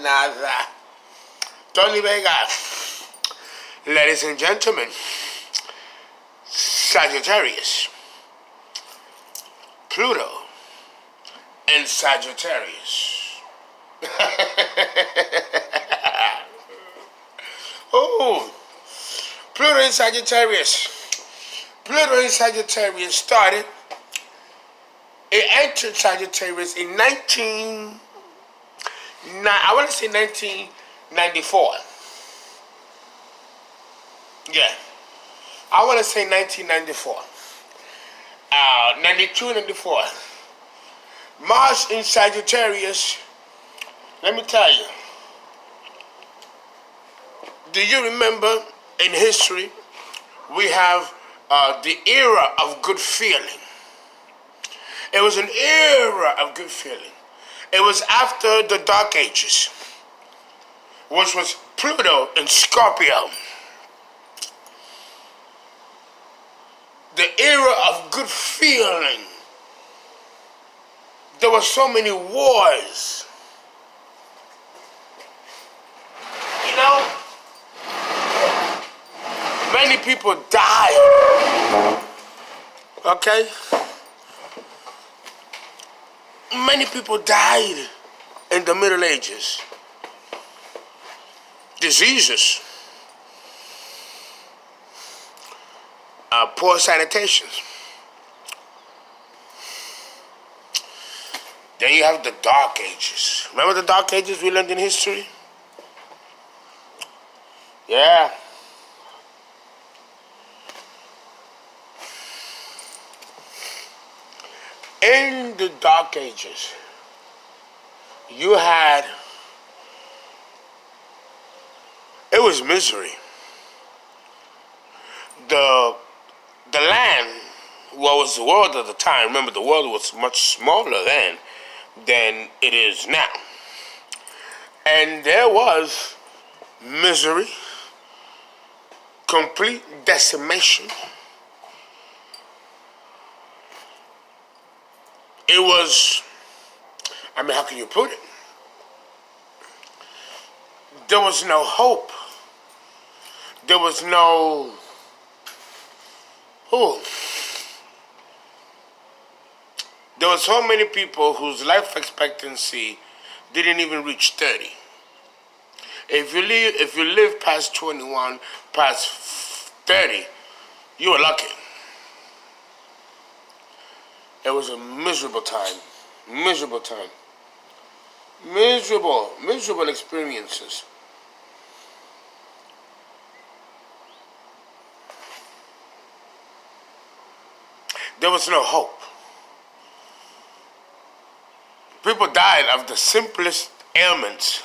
Nada. Tony Vega. Ladies and gentlemen, Sagittarius, Pluto, and Sagittarius. Oh, Pluto and Sagittarius. Pluto and Sagittarius started. It entered Sagittarius in 1994. Yeah, I want to say 1994. 92, 94. Mars in Sagittarius. Let me tell you. Do you remember in history we have the era of good feeling? It was an era of good feeling. It was after the Dark Ages, which was Pluto in Scorpio. The era of good feeling. There were so many wars. You know, many people died. Okay? Many people died in the Middle Ages. Diseases. Poor sanitation. Then you have the Dark Ages. Remember the Dark Ages we learned in history? Yeah. In the Dark Ages, you had, it was misery. The land, what was the world at the time, remember the world was much smaller then than it is now. And there was misery, complete decimation. It was, how can you put it? There was no hope. There was no, there were so many people whose life expectancy didn't even reach 30. If you live past 21, past 30, you were lucky. It was a miserable time. Miserable time. Miserable experiences. There was no hope. People died of the simplest ailments.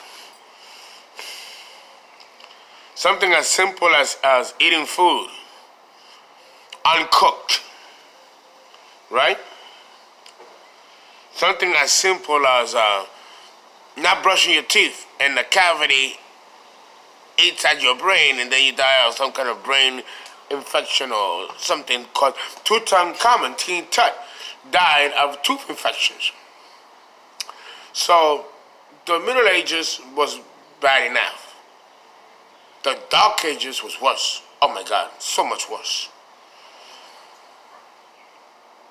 Something as simple as eating food uncooked, right? Something as simple as not brushing your teeth and the cavity eats at your brain and then you die of some kind of brain infection or something called Tutankhamun, Teen Tut, died of tooth infections. So the Middle Ages was bad enough. The Dark Ages was worse. Oh my God, so much worse.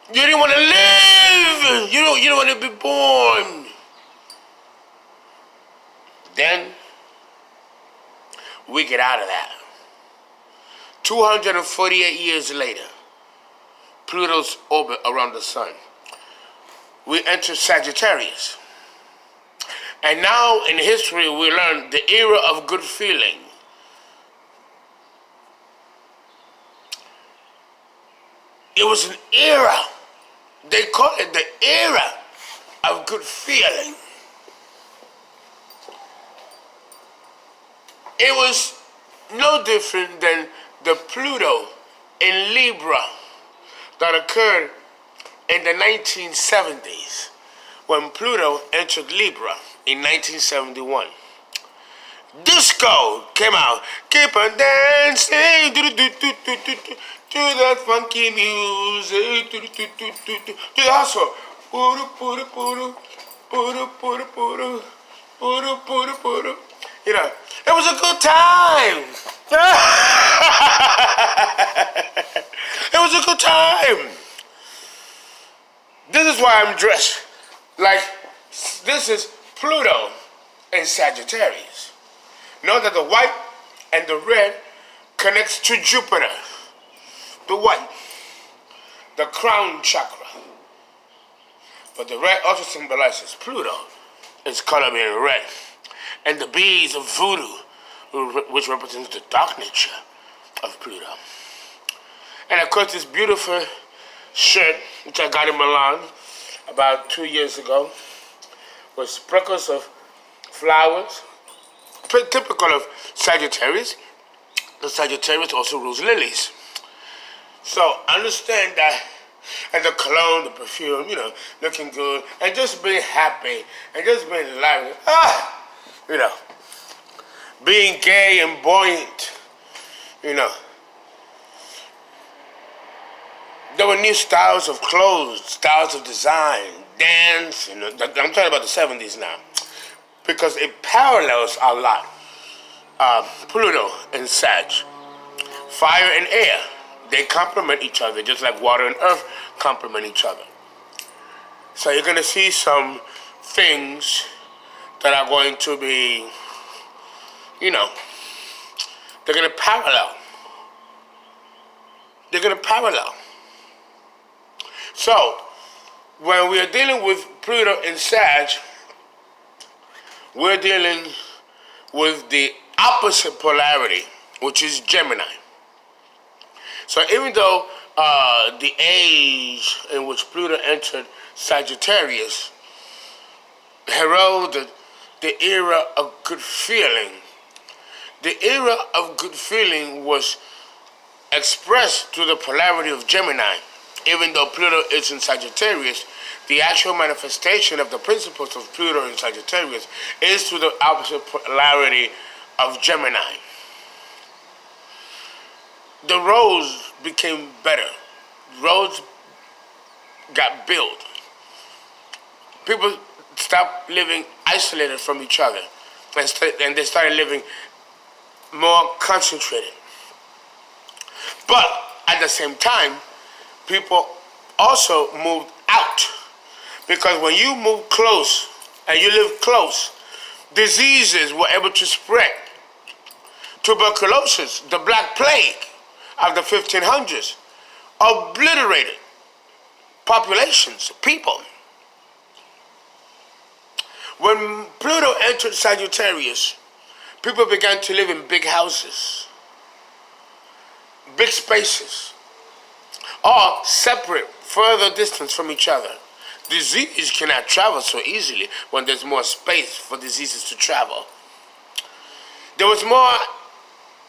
You didn't want to live. You don't want to be born. Then we get out of that. 248 years later, Pluto's orbit around the sun, we enter Sagittarius. And now in history we learn the era of good feeling. It was an era. They call it the era of good feeling. It was no different than the Pluto in Libra that occurred in the 1970s when Pluto entered Libra in 1971. Disco came out. Keep on dancing to that funky music. To the hustle. You know, it was a good time. It was a good time. This is why I'm dressed like this is Pluto in Sagittarius. Know that the white and the red connects to Jupiter. The white, the crown chakra. But the red also symbolizes Pluto. Its color being red. And the beads of voodoo, which represents the dark nature of Pluto. And of course this beautiful shirt, which I got in Milan about 2 years ago, with sprinkles of flowers, typical of Sagittarius. The Sagittarius also rules lilies. So understand that, and the cologne, the perfume, you know, looking good, and just being happy, and just being lively. You know, being gay and buoyant, you know. There were new styles of clothes, styles of design, dance, you know. I'm talking about the 70s now, because it parallels a lot. Pluto and Sag, fire and air, they complement each other just like water and earth complement each other. So you're going to see some things that are going to be, you know, they're going to parallel. They're going to parallel. So, when we are dealing with Pluto and Sag, we're dealing with the opposite polarity, which is Gemini. So even though the age in which Pluto entered Sagittarius heralded the era of good feeling, the era of good feeling was expressed through the polarity of Gemini. Even though Pluto is in Sagittarius, the actual manifestation of the principles of Pluto in Sagittarius is through the opposite polarity of Gemini. The roads became better. Roads got built. People stopped living isolated from each other, and they started living more concentrated. But at the same time, people also moved out, because when you move close and you live close, diseases were able to spread. Tuberculosis, the Black Plague of the 1500s, obliterated populations, people. When Pluto entered Sagittarius, people began to live in big houses, big spaces, or separate, further distance from each other. Disease cannot travel so easily when there's more space for diseases to travel. There was more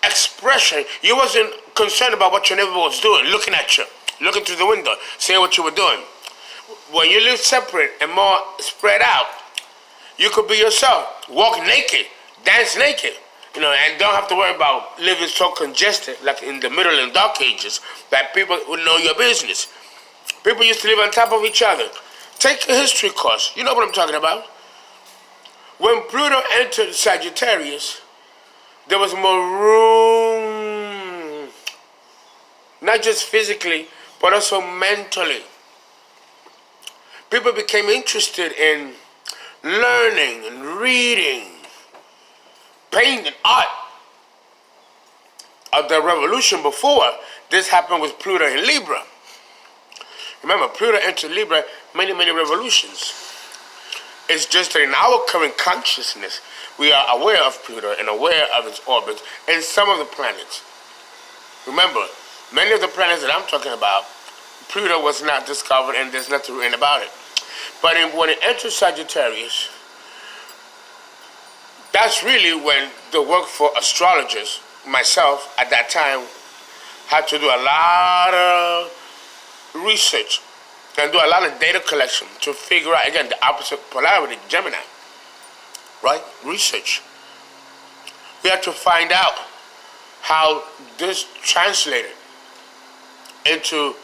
expression. You wasn't concerned about what your neighbor was doing, looking at you, looking through the window, saying what you were doing. When you live separate and more spread out, you could be yourself, walk naked, dance naked, you know, and don't have to worry about living so congested like in the Middle and Dark Ages that people would know your business. People used to live on top of each other. Take a history course. You know what I'm talking about. When Pluto entered Sagittarius, there was more room, not just physically, but also mentally. People became interested in learning and reading, painting, art. Of the revolution before, this happened with Pluto in Libra. Remember, Pluto entered Libra, many revolutions. It's just that in our current consciousness, we are aware of Pluto and aware of its orbits and some of the planets. Remember, many of the planets that I'm talking about, Pluto was not discovered and there's nothing written about it. But when it enters Sagittarius, that's really when the work for astrologers, myself at that time, had to do a lot of research and do a lot of data collection to figure out, again, the opposite polarity, Gemini, right? Research. We have to find out how this translated into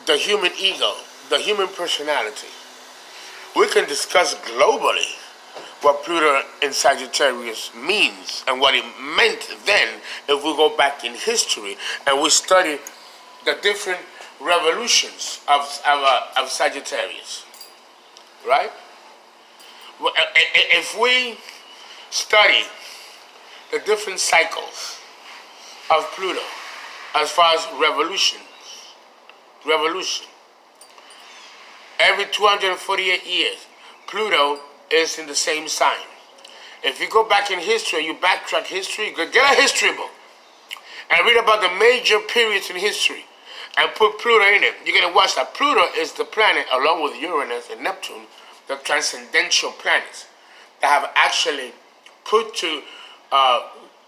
the human ego, the human personality. We can discuss globally what Pluto in Sagittarius means and what it meant then if we go back in history and we study the different revolutions of Sagittarius, right? If we study the different cycles of Pluto as far as revolution, every 248 years, Pluto is in the same sign. If you go back in history, you backtrack history, you get a history book and read about the major periods in history and put Pluto in it. You're going to watch that. Pluto is the planet, along with Uranus and Neptune, the transcendental planets that have actually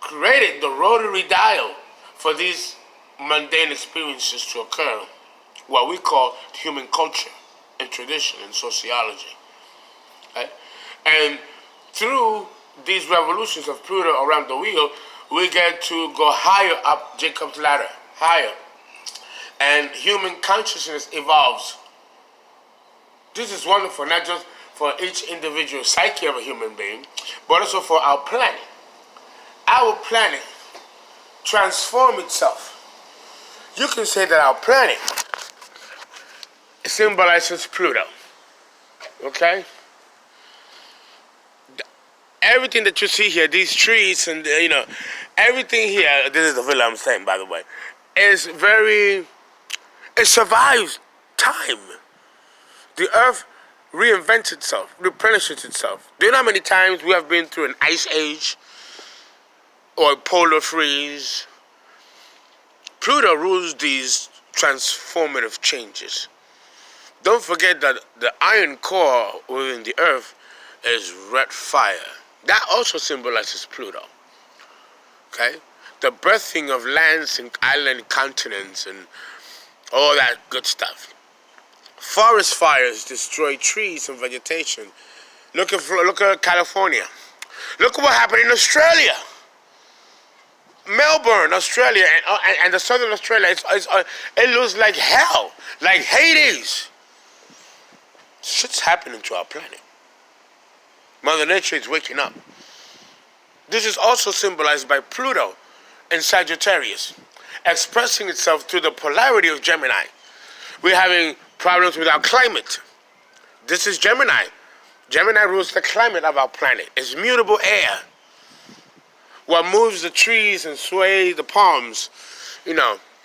created the rotary dial for these mundane experiences to occur, what we call human culture and tradition and sociology. Right? And through these revolutions of Pluto around the wheel, we get to go higher up Jacob's ladder, higher. And human consciousness evolves. This is wonderful, not just for each individual psyche of a human being, but also for our planet. Our planet transforms itself. You can say that our planet symbolizes Pluto. Okay? Everything that you see here, these trees and, everything here, this is the villa I'm saying, by the way, is it survives time. The earth reinvents itself, replenishes itself. Do you know how many times we have been through an ice age or a polar freeze? Pluto rules these transformative changes. Don't forget that the iron core within the earth is red fire. That also symbolizes Pluto. Okay? The birthing of lands and island continents and all that good stuff. Forest fires destroy trees and vegetation. Look at California. Look at what happened in Australia. Melbourne, Australia, and the southern Australia, it looks like hell, like Hades. Shit's happening to our planet. Mother Nature is waking up. This is also symbolized by Pluto in Sagittarius, expressing itself through the polarity of Gemini. We're having problems with our climate. This is Gemini. Gemini rules the climate of our planet. It's mutable air. What moves the trees and sways the palms.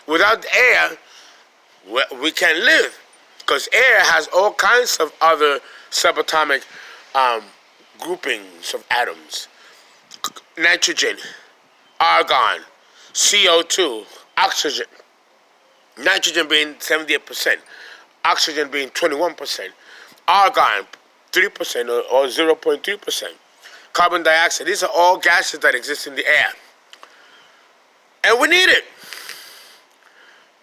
Without air, we can't live. Because air has all kinds of other subatomic groupings of atoms. Nitrogen, argon, CO2, oxygen. Nitrogen being 78%, oxygen being 21%, argon 3% or 0.3%, carbon dioxide. These are all gases that exist in the air. And we need it.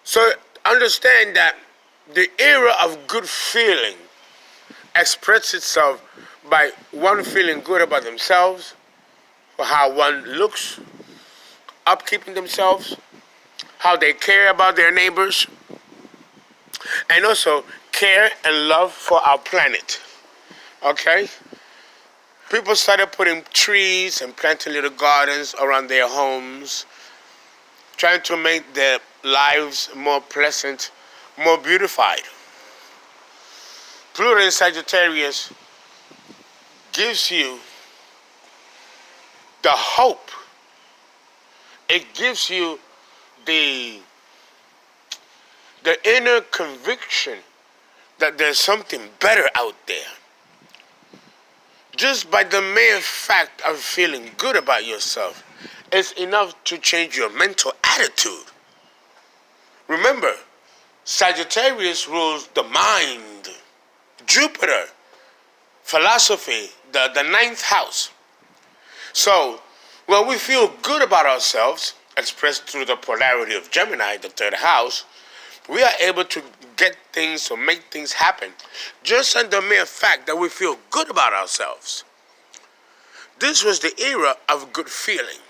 So understand that the era of good feeling expresses itself by one feeling good about themselves, for how one looks, upkeeping themselves, how they care about their neighbors, and also care and love for our planet. Okay? People started putting trees and planting little gardens around their homes, trying to make their lives more pleasant, more beautified. Pluto in Sagittarius gives you the hope. It gives you the inner conviction that there's something better out there. Just by the mere fact of feeling good about yourself is enough to change your mental attitude. Remember, Sagittarius rules the mind, Jupiter, philosophy, the ninth house. So, when we feel good about ourselves, expressed through the polarity of Gemini, the third house, We are able to get things or make things happen just on the mere fact that we feel good about ourselves. This was the era of good feeling.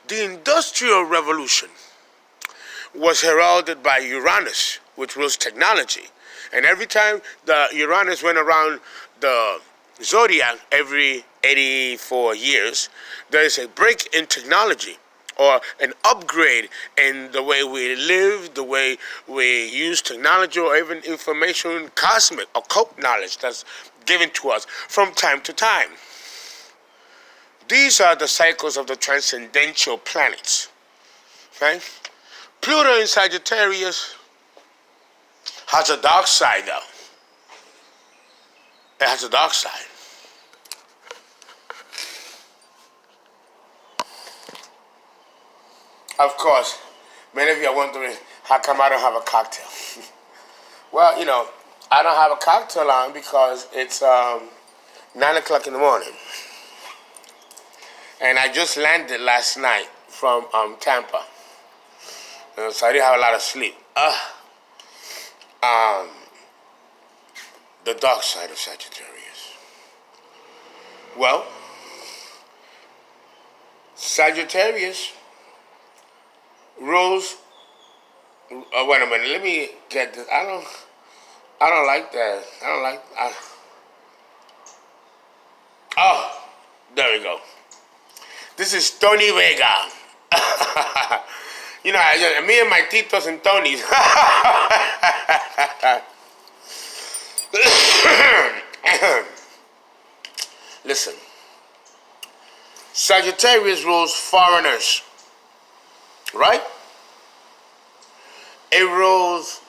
The Industrial Revolution was heralded by Uranus, which was technology. And every time the Uranus went around the zodiac every 84 years, there is a break in technology or an upgrade in the way we live, the way we use technology, or even information, cosmic, occult knowledge that's given to us from time to time. These are the cycles of the transcendental planets. Okay? Pluto in Sagittarius has a dark side, though. It has a dark side. Of course, many of you are wondering, how come I don't have a cocktail? Well, I don't have a cocktail on because it's 9 o'clock in the morning. And I just landed last night from Tampa. So I didn't have a lot of sleep. The dark side of Sagittarius. Well, Sagittarius rules. Wait a minute. Let me get this. I don't like that. Oh, there we go. This is Tony Vega. Me and my Titos and Tonys. Listen. Sagittarius rules foreigners. Right? It rules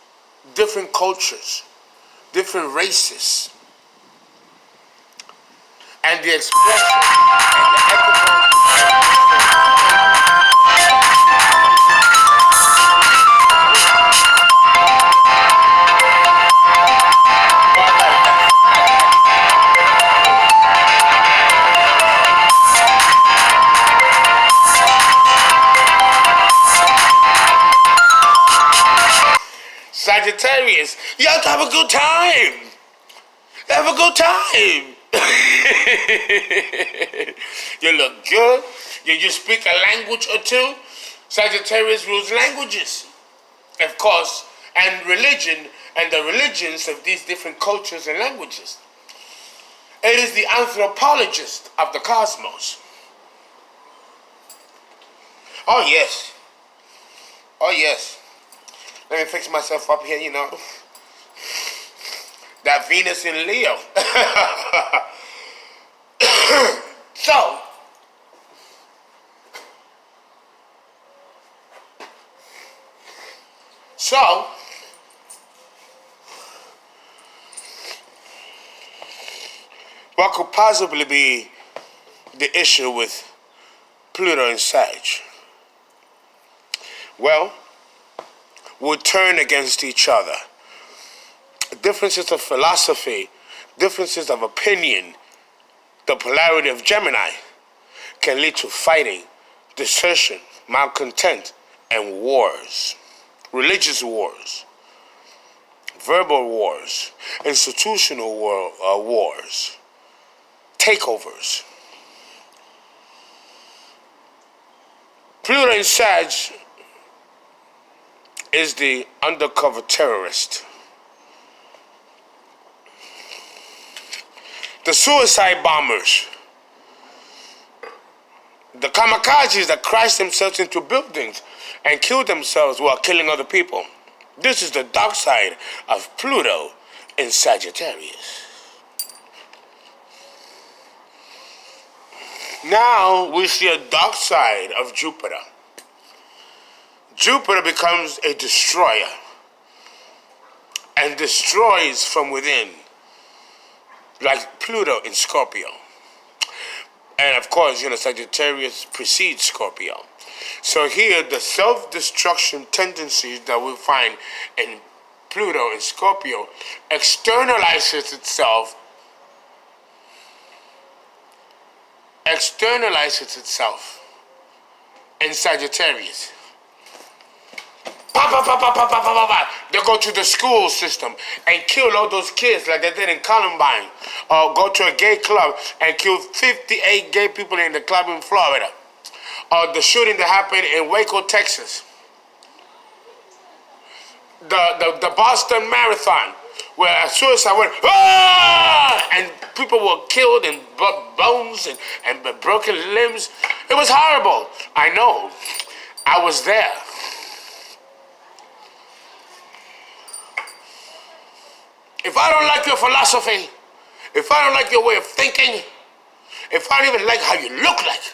different cultures, different races. And the expression and the ethical. Sagittarius, you have to have a good time. Have a good time. You look good. You speak a language or two. Sagittarius rules languages, of course, and religion and the religions of these different cultures and languages. It is the anthropologist of the cosmos. Oh, yes. Oh, yes. Let me fix myself up here, That Venus in Leo. So, what could possibly be the issue with Pluto and Sag? Well, will turn against each other. Differences of philosophy, differences of opinion, the polarity of Gemini can lead to fighting, desertion, malcontent, and wars. Religious wars, verbal wars, institutional wars, takeovers. Pluto in Sag is the undercover terrorist. The suicide bombers. The kamikazes that crash themselves into buildings and kill themselves while killing other people. This is the dark side of Pluto in Sagittarius. Now we see a dark side of Jupiter. Jupiter becomes a destroyer and destroys from within, like Pluto in Scorpio. And of course, Sagittarius precedes Scorpio. So here, the self-destruction tendencies that we find in Pluto and Scorpio externalizes itself in Sagittarius. They go to the school system and kill all those kids like they did in Columbine. Or go to a gay club and kill 58 gay people in the club in Florida. Or the shooting that happened in Waco, Texas. The Boston Marathon, where a suicide went, ah! And people were killed and bones and broken limbs. It was horrible. I know. I was there. If I don't like your philosophy, if I don't like your way of thinking, if I don't even like how you look like,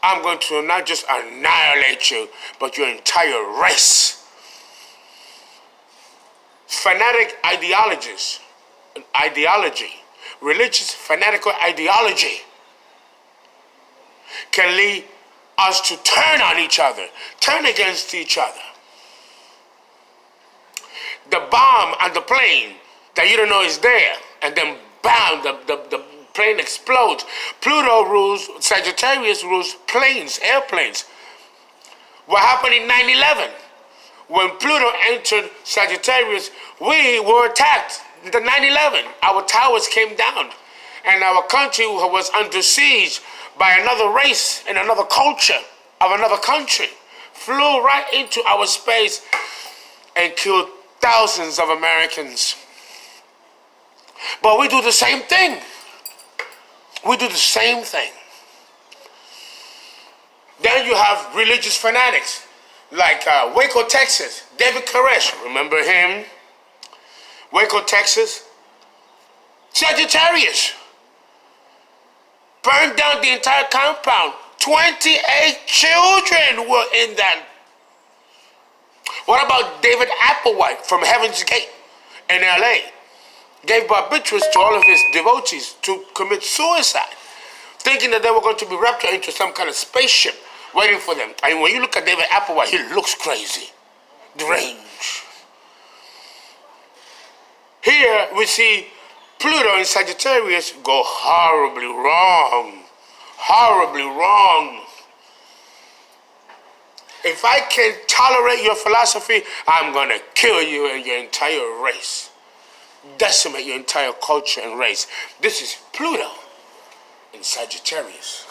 I'm going to not just annihilate you, but your entire race. Fanatic ideology, religious fanatical ideology can lead us to turn on each other, turn against each other. The bomb on the plane that you don't know is there, and then bam, the plane explodes. Pluto rules, Sagittarius rules planes, airplanes. What happened in 9/11? When Pluto entered Sagittarius, we were attacked. The 9/11, our towers came down, and our country was under siege by another race and another culture of another country. Flew right into our space and killed thousands of Americans. But we do the same thing. We do the same thing. Then you have religious fanatics. Like Waco, Texas, David Koresh, remember him? Waco, Texas, Sagittarius, burned down the entire compound. 28 children were in that. What about David Applewhite from Heaven's Gate in LA? Gave barbiturates to all of his devotees to commit suicide, thinking that they were going to be raptured into some kind of spaceship waiting for them. And when you look at David Applewhite, he looks crazy, deranged. Here we see Pluto in Sagittarius go horribly wrong. Horribly wrong. If I can tolerate your philosophy, I'm going to kill you and your entire race. Decimate your entire culture and race. This is Pluto in Sagittarius.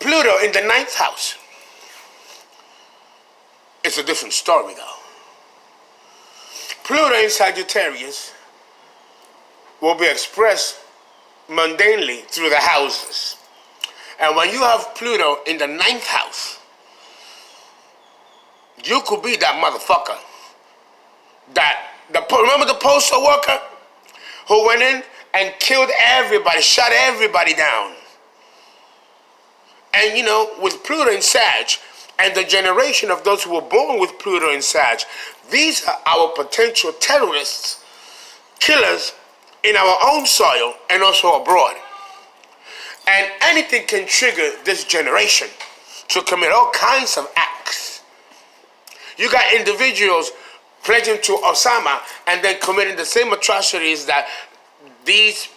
Pluto in the 9th house. It's a different story though. Pluto in Sagittarius will be expressed mundanely through the houses. And when you have Pluto in the 9th house, you could be that motherfucker. Remember the postal worker who went in and killed everybody, shot everybody down. And you know, with Pluto in Sag, and the generation of those who were born with Pluto in Sag, these are our potential terrorists, killers in our own soil and also abroad. And anything can trigger this generation to commit all kinds of acts. You got individuals pledging to Osama and then committing the same atrocities that these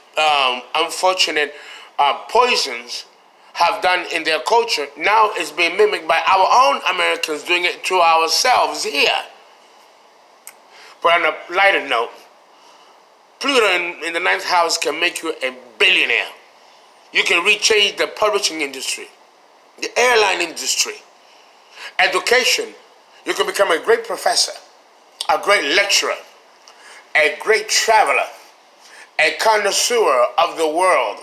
unfortunate poisons have done in their culture. Now it's being mimicked by our own Americans doing it to ourselves here. But on a lighter note, Pluto in the 9th house can make you a billionaire. You can rechange the publishing industry, the airline industry, education. You can become a great professor, a great lecturer, a great traveler, a connoisseur of the world.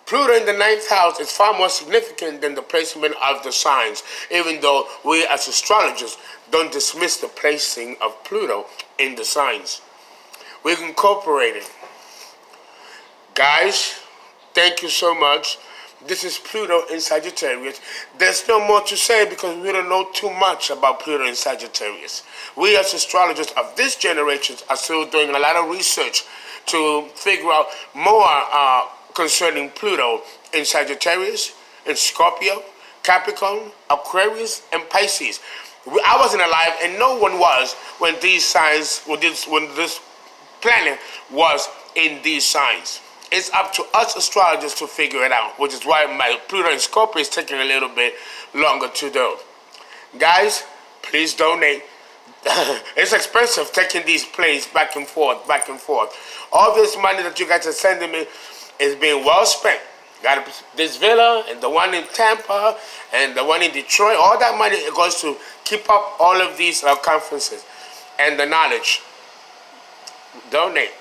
Pluto in the 9th house is far more significant than the placement of the signs, even though we as astrologers don't dismiss the placing of Pluto in the signs. We've incorporated. Guys, thank you so much. This is Pluto in Sagittarius. There's no more to say because we don't know too much about Pluto in Sagittarius. We as astrologers of this generation are still doing a lot of research to figure out more concerning Pluto in Sagittarius, in Scorpio, Capricorn, Aquarius, and Pisces. I wasn't alive, and no one was when these signs, when this planet was in these signs. It's up to us astrologers to figure it out, which is why my Pluto and Scorpio is taking a little bit longer to do. Guys, please donate. It's expensive taking these planes back and forth, back and forth. All this money that you guys are sending me is being well spent. Got this villa and the one in Tampa and the one in Detroit. All that money goes to keep up all of these conferences and the knowledge. Donate.